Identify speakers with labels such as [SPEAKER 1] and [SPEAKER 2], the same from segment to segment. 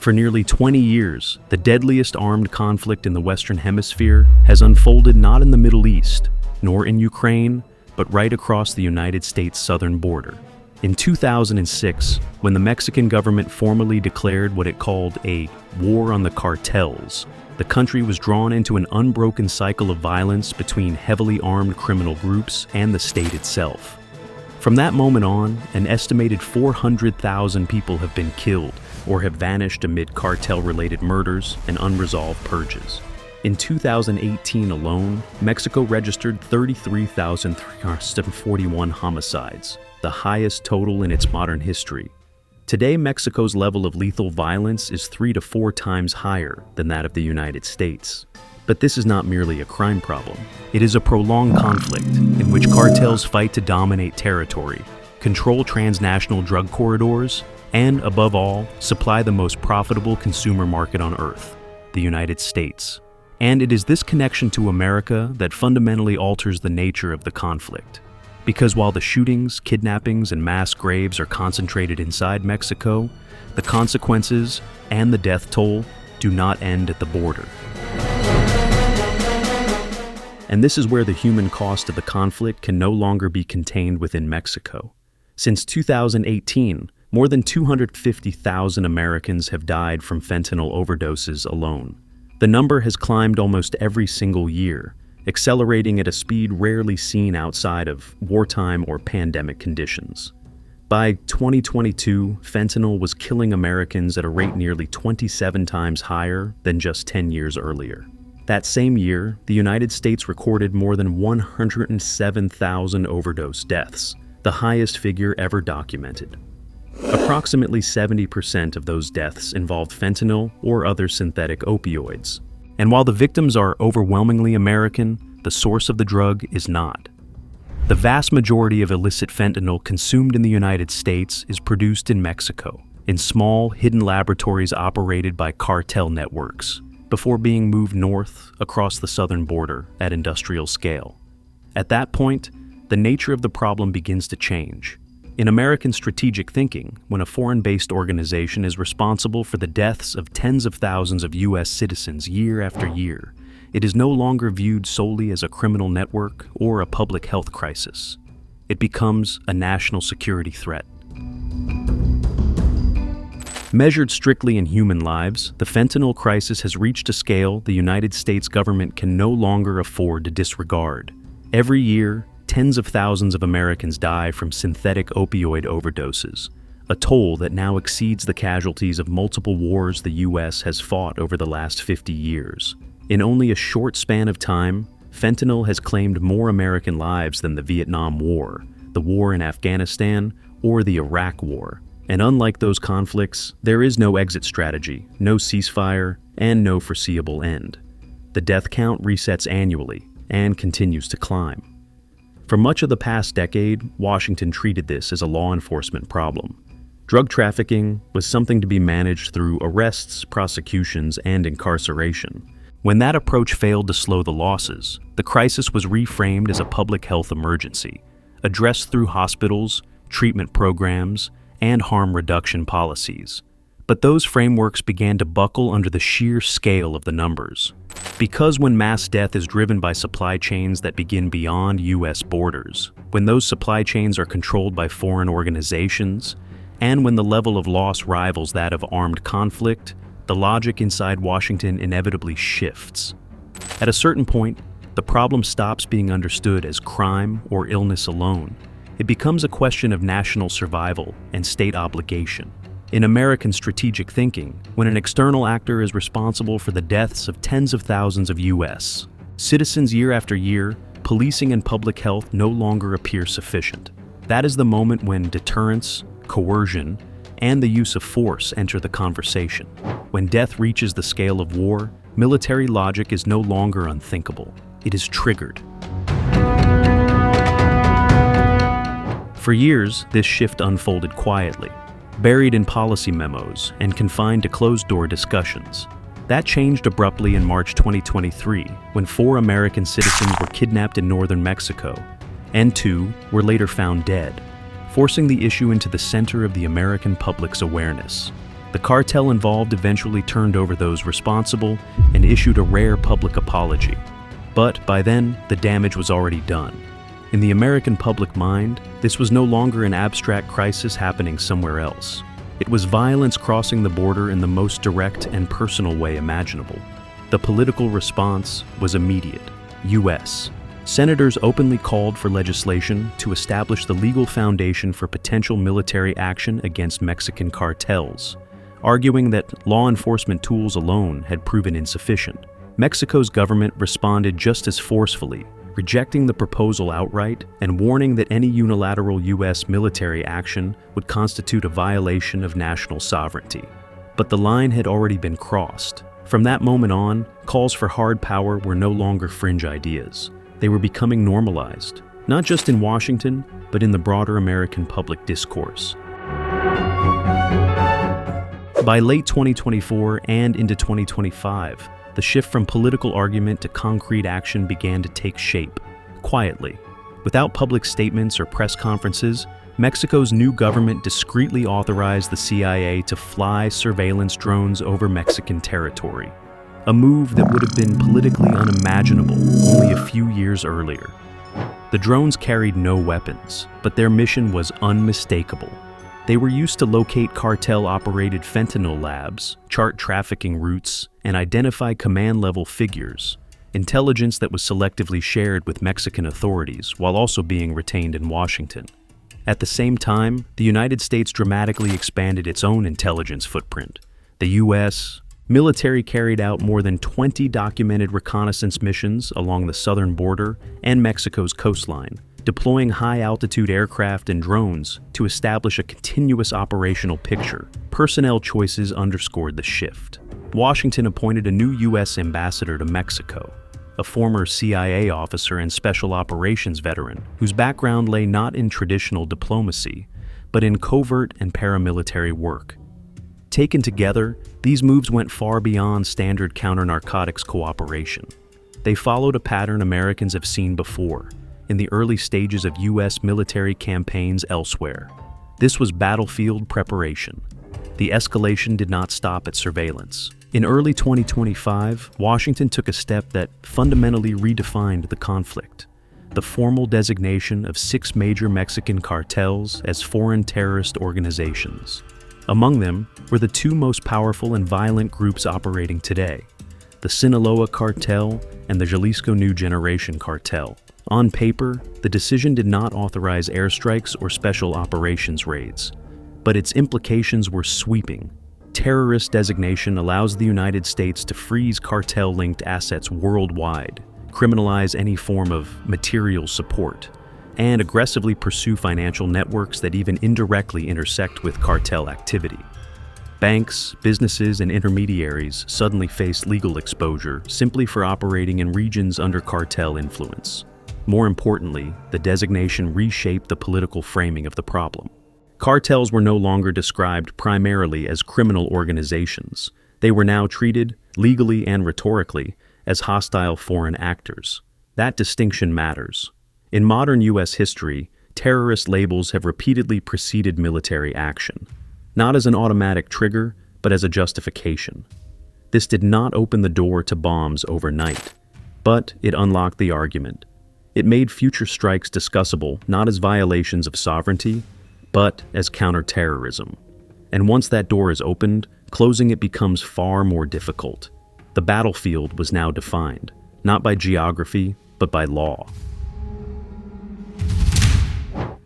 [SPEAKER 1] For nearly 20 years, the deadliest armed conflict in the Western Hemisphere has unfolded not in the Middle East, nor in Ukraine, but right across the United States southern border. In 2006, when the Mexican government formally declared what it called a war on the cartels, the country was drawn into an unbroken cycle of violence between heavily armed criminal groups and the state itself. From that moment on, an estimated 400,000 people have been killed or have vanished amid cartel-related murders and unresolved purges. In 2018 alone, Mexico registered 33,341 homicides, the highest total in its modern history. Today, Mexico's level of lethal violence is 3 to 4 times higher than that of the United States. But this is not merely a crime problem. It is a prolonged conflict in which cartels fight to dominate territory, control transnational drug corridors, and, above all, supply the most profitable consumer market on Earth, the United States. And it is this connection to America that fundamentally alters the nature of the conflict. Because while the shootings, kidnappings, and mass graves are concentrated inside Mexico, the consequences and the death toll do not end at the border. And this is where the human cost of the conflict can no longer be contained within Mexico. Since 2018, more than 250,000 Americans have died from fentanyl overdoses alone. The number has climbed almost every single year, accelerating at a speed rarely seen outside of wartime or pandemic conditions. By 2022, fentanyl was killing Americans at a rate nearly 27 times higher than just 10 years earlier. That same year, the United States recorded more than 107,000 overdose deaths, the highest figure ever documented. Approximately 70% of those deaths involved fentanyl or other synthetic opioids. And while the victims are overwhelmingly American, the source of the drug is not. The vast majority of illicit fentanyl consumed in the United States is produced in Mexico, in small, hidden laboratories operated by cartel networks, before being moved north across the southern border at industrial scale. At that point, the nature of the problem begins to change. In American strategic thinking, when a foreign-based organization is responsible for the deaths of tens of thousands of U.S. citizens year after year, it is no longer viewed solely as a criminal network or a public health crisis. It becomes a national security threat. Measured strictly in human lives, the fentanyl crisis has reached a scale the United States government can no longer afford to disregard. Every year, tens of thousands of Americans die from synthetic opioid overdoses, a toll that now exceeds the casualties of multiple wars the U.S. has fought over the last 50 years. In only a short span of time, fentanyl has claimed more American lives than the Vietnam War, the war in Afghanistan, or the Iraq War. And unlike those conflicts, there is no exit strategy, no ceasefire, and no foreseeable end. The death count resets annually and continues to climb. For much of the past decade, Washington treated this as a law enforcement problem. Drug trafficking was something to be managed through arrests, prosecutions, and incarceration. When that approach failed to slow the losses, the crisis was reframed as a public health emergency, addressed through hospitals, treatment programs, and harm reduction policies. But those frameworks began to buckle under the sheer scale of the numbers. Because when mass death is driven by supply chains that begin beyond U.S. borders, when those supply chains are controlled by foreign organizations, and when the level of loss rivals that of armed conflict, the logic inside Washington inevitably shifts. At a certain point, the problem stops being understood as crime or illness alone. It becomes a question of national survival and state obligation. In American strategic thinking, when an external actor is responsible for the deaths of tens of thousands of U.S. citizens year after year, policing and public health no longer appear sufficient. That is the moment when deterrence, coercion, and the use of force enter the conversation. When death reaches the scale of war, military logic is no longer unthinkable. It is triggered. For years, this shift unfolded quietly, buried in policy memos and confined to closed-door discussions. That changed abruptly in March 2023, when 4 American citizens were kidnapped in northern Mexico, and 2 were later found dead, forcing the issue into the center of the American public's awareness. The cartel involved eventually turned over those responsible and issued a rare public apology. But by then, the damage was already done. In the American public mind, this was no longer an abstract crisis happening somewhere else. It was violence crossing the border in the most direct and personal way imaginable. The political response was immediate. U.S. Senators openly called for legislation to establish the legal foundation for potential military action against Mexican cartels, arguing that law enforcement tools alone had proven insufficient. Mexico's government responded just as forcefully, rejecting the proposal outright and warning that any unilateral U.S. military action would constitute a violation of national sovereignty. But the line had already been crossed. From that moment on, calls for hard power were no longer fringe ideas. They were becoming normalized, not just in Washington, but in the broader American public discourse. By late 2024 and into 2025, the shift from political argument to concrete action began to take shape, quietly. Without public statements or press conferences, Mexico's new government discreetly authorized the CIA to fly surveillance drones over Mexican territory, a move that would have been politically unimaginable only a few years earlier. The drones carried no weapons, but their mission was unmistakable. They were used to locate cartel-operated fentanyl labs, chart trafficking routes, and identify command-level figures, intelligence that was selectively shared with Mexican authorities while also being retained in Washington. At the same time, the United States dramatically expanded its own intelligence footprint. The U.S. military carried out more than 20 documented reconnaissance missions along the southern border and Mexico's coastline, deploying high-altitude aircraft and drones to establish a continuous operational picture. Personnel choices underscored the shift. Washington appointed a new U.S. ambassador to Mexico, a former CIA officer and special operations veteran whose background lay not in traditional diplomacy, but in covert and paramilitary work. Taken together, these moves went far beyond standard counter-narcotics cooperation. They followed a pattern Americans have seen before, in the early stages of U.S. military campaigns elsewhere. This was battlefield preparation. The escalation did not stop at surveillance. In early 2025, Washington took a step that fundamentally redefined the conflict: the formal designation of 6 major Mexican cartels as foreign terrorist organizations. Among them were the 2 most powerful and violent groups operating today, the Sinaloa cartel and the Jalisco New Generation cartel. On paper, the decision did not authorize airstrikes or special operations raids, but its implications were sweeping. Terrorist designation allows the United States to freeze cartel-linked assets worldwide, criminalize any form of material support, and aggressively pursue financial networks that even indirectly intersect with cartel activity. Banks, businesses, and intermediaries suddenly face legal exposure simply for operating in regions under cartel influence. More importantly, the designation reshaped the political framing of the problem. Cartels were no longer described primarily as criminal organizations. They were now treated, legally and rhetorically, as hostile foreign actors. That distinction matters. In modern U.S. history, terrorist labels have repeatedly preceded military action, not as an automatic trigger, but as a justification. This did not open the door to bombs overnight, but it unlocked the argument. It made future strikes discussable not as violations of sovereignty, but as counterterrorism. And once that door is opened, closing it becomes far more difficult. The battlefield was now defined, not by geography, but by law.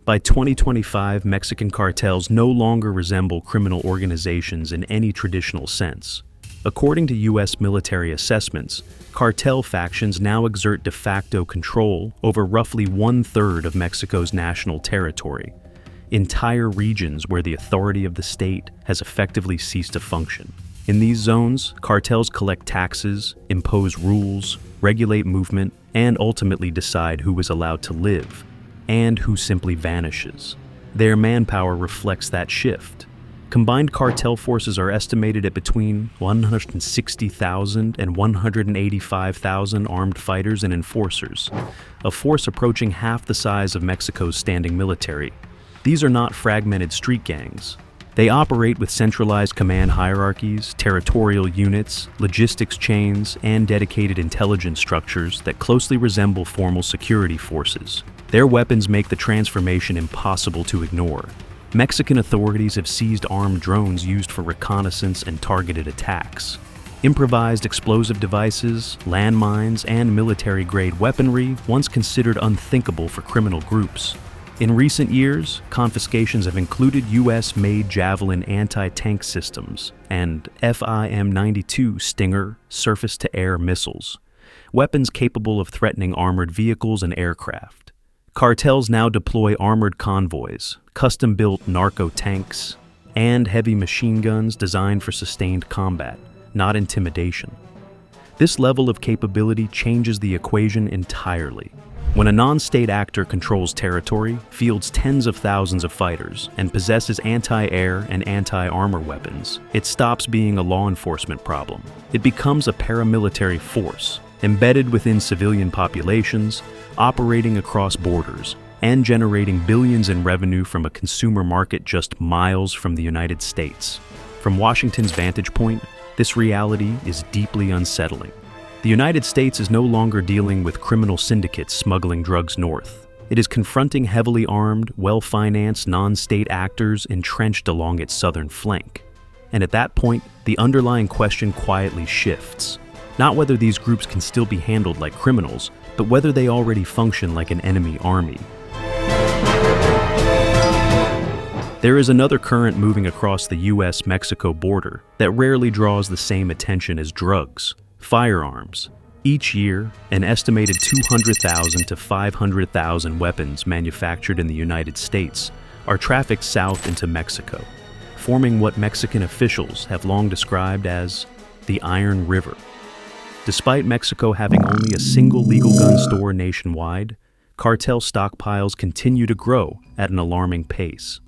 [SPEAKER 1] By 2025, Mexican cartels no longer resemble criminal organizations in any traditional sense. According to U.S. military assessments, cartel factions now exert de facto control over roughly 1/3 of Mexico's national territory, entire regions where the authority of the state has effectively ceased to function. In these zones, cartels collect taxes, impose rules, regulate movement, and ultimately decide who is allowed to live, and who simply vanishes. Their manpower reflects that shift. Combined cartel forces are estimated at between 160,000 and 185,000 armed fighters and enforcers, a force approaching half the size of Mexico's standing military. These are not fragmented street gangs. They operate with centralized command hierarchies, territorial units, logistics chains, and dedicated intelligence structures that closely resemble formal security forces. Their weapons make the transformation impossible to ignore. Mexican authorities have seized armed drones used for reconnaissance and targeted attacks. Improvised explosive devices, landmines, and military-grade weaponry once considered unthinkable for criminal groups. In recent years, confiscations have included U.S.-made Javelin anti-tank systems and FIM-92 Stinger surface-to-air missiles, weapons capable of threatening armored vehicles and aircraft. Cartels now deploy armored convoys, custom-built narco tanks, and heavy machine guns designed for sustained combat, not intimidation. This level of capability changes the equation entirely. When a non-state actor controls territory, fields tens of thousands of fighters, and possesses anti-air and anti-armor weapons, it stops being a law enforcement problem. It becomes a paramilitary force, embedded within civilian populations, operating across borders, and generating billions in revenue from a consumer market just miles from the United States. From Washington's vantage point, this reality is deeply unsettling. The United States is no longer dealing with criminal syndicates smuggling drugs north. It is confronting heavily armed, well-financed non-state actors entrenched along its southern flank. And at that point, the underlying question quietly shifts. Not whether these groups can still be handled like criminals, but whether they already function like an enemy army. There is another current moving across the US-Mexico border that rarely draws the same attention as drugs: firearms. Each year, an estimated 200,000 to 500,000 weapons manufactured in the United States are trafficked south into Mexico, forming what Mexican officials have long described as the Iron River. Despite Mexico having only a single legal gun store nationwide, cartel stockpiles continue to grow at an alarming pace.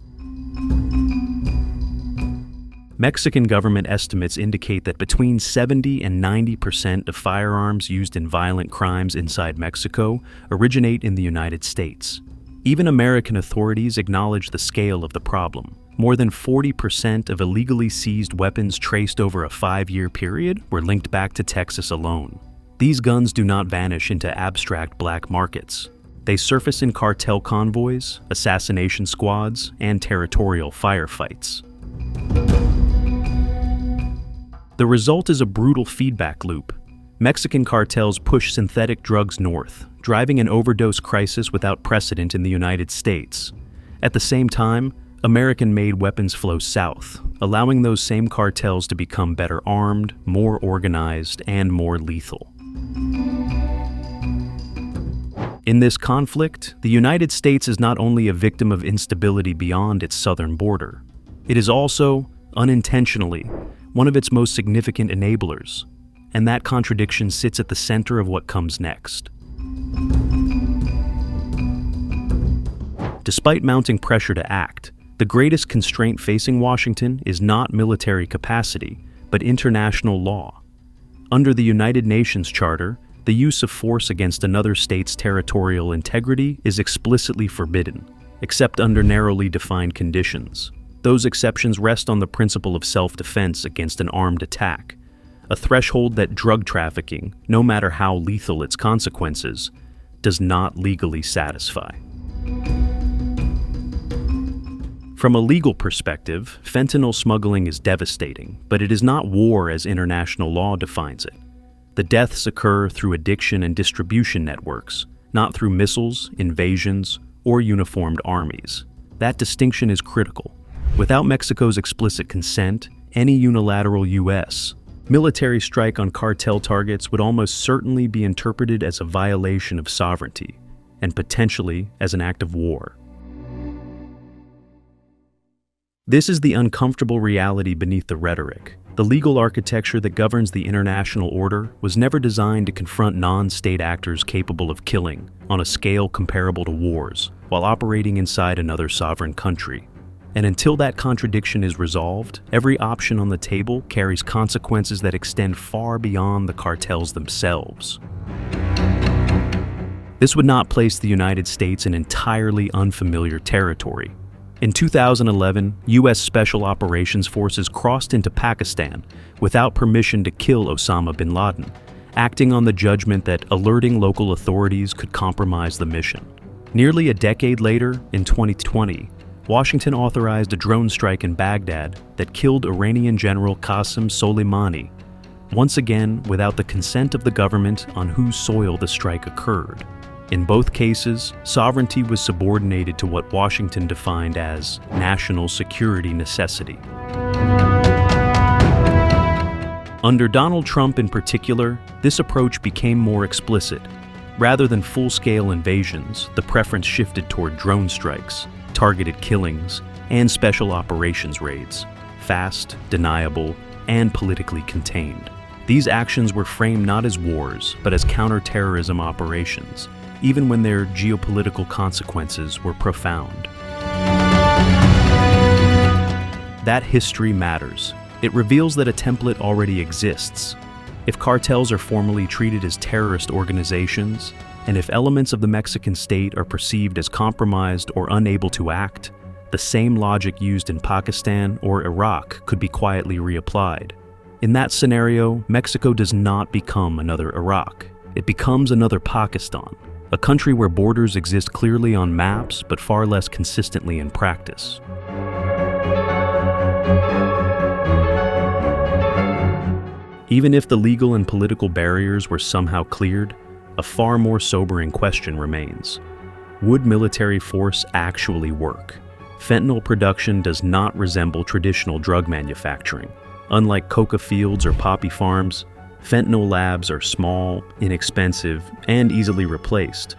[SPEAKER 1] Mexican government estimates indicate that between 70% and 90% of firearms used in violent crimes inside Mexico originate in the United States. Even American authorities acknowledge the scale of the problem. More than 40% of illegally seized weapons traced over a 5-year period were linked back to Texas alone. These guns do not vanish into abstract black markets. They surface in cartel convoys, assassination squads, and territorial firefights. The result is a brutal feedback loop. Mexican cartels push synthetic drugs north, driving an overdose crisis without precedent in the United States. At the same time, American-made weapons flow south, allowing those same cartels to become better armed, more organized, and more lethal. In this conflict, the United States is not only a victim of instability beyond its southern border, it is also, unintentionally, one of its most significant enablers, and that contradiction sits at the center of what comes next. Despite mounting pressure to act, the greatest constraint facing Washington is not military capacity, but international law. Under the United Nations Charter, the use of force against another state's territorial integrity is explicitly forbidden, except under narrowly defined conditions. Those exceptions rest on the principle of self-defense against an armed attack, a threshold that drug trafficking, no matter how lethal its consequences, does not legally satisfy. From a legal perspective, fentanyl smuggling is devastating, but it is not war as international law defines it. The deaths occur through addiction and distribution networks, not through missiles, invasions, or uniformed armies. That distinction is critical. Without Mexico's explicit consent, any unilateral U.S. military strike on cartel targets would almost certainly be interpreted as a violation of sovereignty, and potentially as an act of war. This is the uncomfortable reality beneath the rhetoric. The legal architecture that governs the international order was never designed to confront non-state actors capable of killing on a scale comparable to wars, while operating inside another sovereign country. And until that contradiction is resolved, every option on the table carries consequences that extend far beyond the cartels themselves. This would not place the United States in entirely unfamiliar territory. In 2011, U.S. Special Operations Forces crossed into Pakistan without permission to kill Osama bin Laden, acting on the judgment that alerting local authorities could compromise the mission. Nearly a decade later, in 2020, Washington authorized a drone strike in Baghdad that killed Iranian General Qasem Soleimani, once again without the consent of the government on whose soil the strike occurred. In both cases, sovereignty was subordinated to what Washington defined as national security necessity. Under Donald Trump in particular, this approach became more explicit. Rather than full-scale invasions, the preference shifted toward drone strikes, targeted killings, and special operations raids, fast, deniable, and politically contained. These actions were framed not as wars, but as counterterrorism operations, even when their geopolitical consequences were profound. That history matters. It reveals that a template already exists. If cartels are formally treated as terrorist organizations, and if elements of the Mexican state are perceived as compromised or unable to act, the same logic used in Pakistan or Iraq could be quietly reapplied. In that scenario, Mexico does not become another Iraq. It becomes another Pakistan, a country where borders exist clearly on maps but far less consistently in practice. Even if the legal and political barriers were somehow cleared, a far more sobering question remains. Would military force actually work? Fentanyl production does not resemble traditional drug manufacturing. Unlike coca fields or poppy farms, fentanyl labs are small, inexpensive, and easily replaced,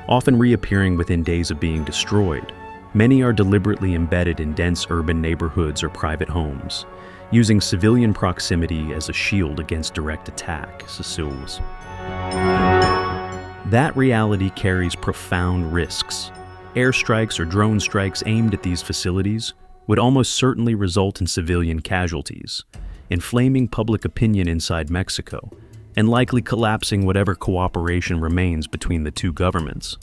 [SPEAKER 1] often reappearing within days of being destroyed. Many are deliberately embedded in dense urban neighborhoods or private homes, using civilian proximity as a shield against direct attack, Sassoons. That reality carries profound risks. Airstrikes or drone strikes aimed at these facilities would almost certainly result in civilian casualties, inflaming public opinion inside Mexico, and likely collapsing whatever cooperation remains between the two governments.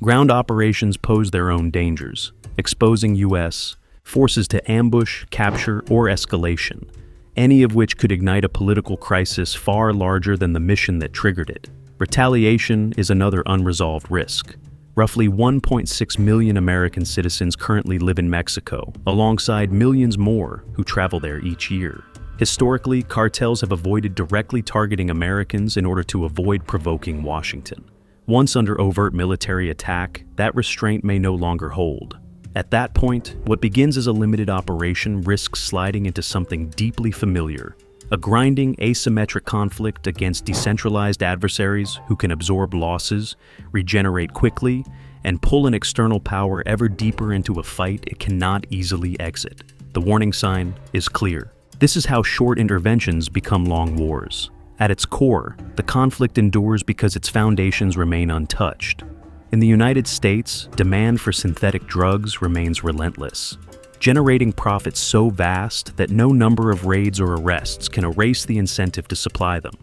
[SPEAKER 1] Ground operations pose their own dangers, exposing U.S. forces to ambush, capture, or escalation, any of which could ignite a political crisis far larger than the mission that triggered it. Retaliation is another unresolved risk. Roughly 1.6 million American citizens currently live in Mexico, alongside millions more who travel there each year. Historically, cartels have avoided directly targeting Americans in order to avoid provoking Washington. Once under overt military attack, that restraint may no longer hold. At that point, what begins as a limited operation risks sliding into something deeply familiar, a grinding asymmetric conflict against decentralized adversaries who can absorb losses, regenerate quickly, and pull an external power ever deeper into a fight it cannot easily exit. The warning sign is clear. This is how short interventions become long wars. At its core, the conflict endures because its foundations remain untouched. In the United States, demand for synthetic drugs remains relentless, generating profits so vast that no number of raids or arrests can erase the incentive to supply them.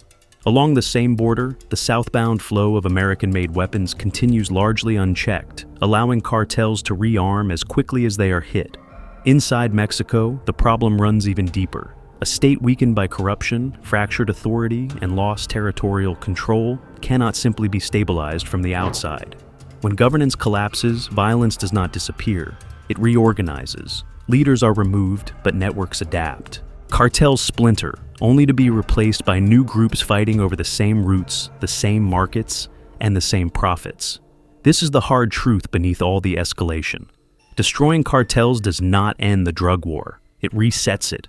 [SPEAKER 1] Along the same border, the southbound flow of American-made weapons continues largely unchecked, allowing cartels to rearm as quickly as they are hit. Inside Mexico, the problem runs even deeper. A state weakened by corruption, fractured authority, and lost territorial control cannot simply be stabilized from the outside. When governance collapses, violence does not disappear. It reorganizes. Leaders are removed, but networks adapt. Cartels splinter, only to be replaced by new groups fighting over the same routes, the same markets, and the same profits. This is the hard truth beneath all the escalation. Destroying cartels does not end the drug war. It resets it.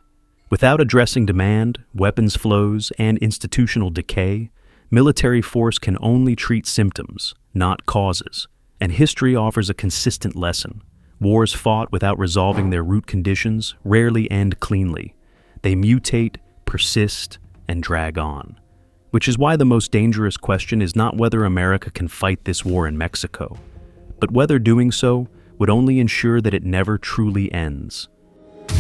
[SPEAKER 1] Without addressing demand, weapons flows, and institutional decay, military force can only treat symptoms, not causes. And history offers a consistent lesson. Wars fought without resolving their root conditions rarely end cleanly. They mutate, persist, and drag on. Which is why the most dangerous question is not whether America can fight this war in Mexico, but whether doing so would only ensure that it never truly ends.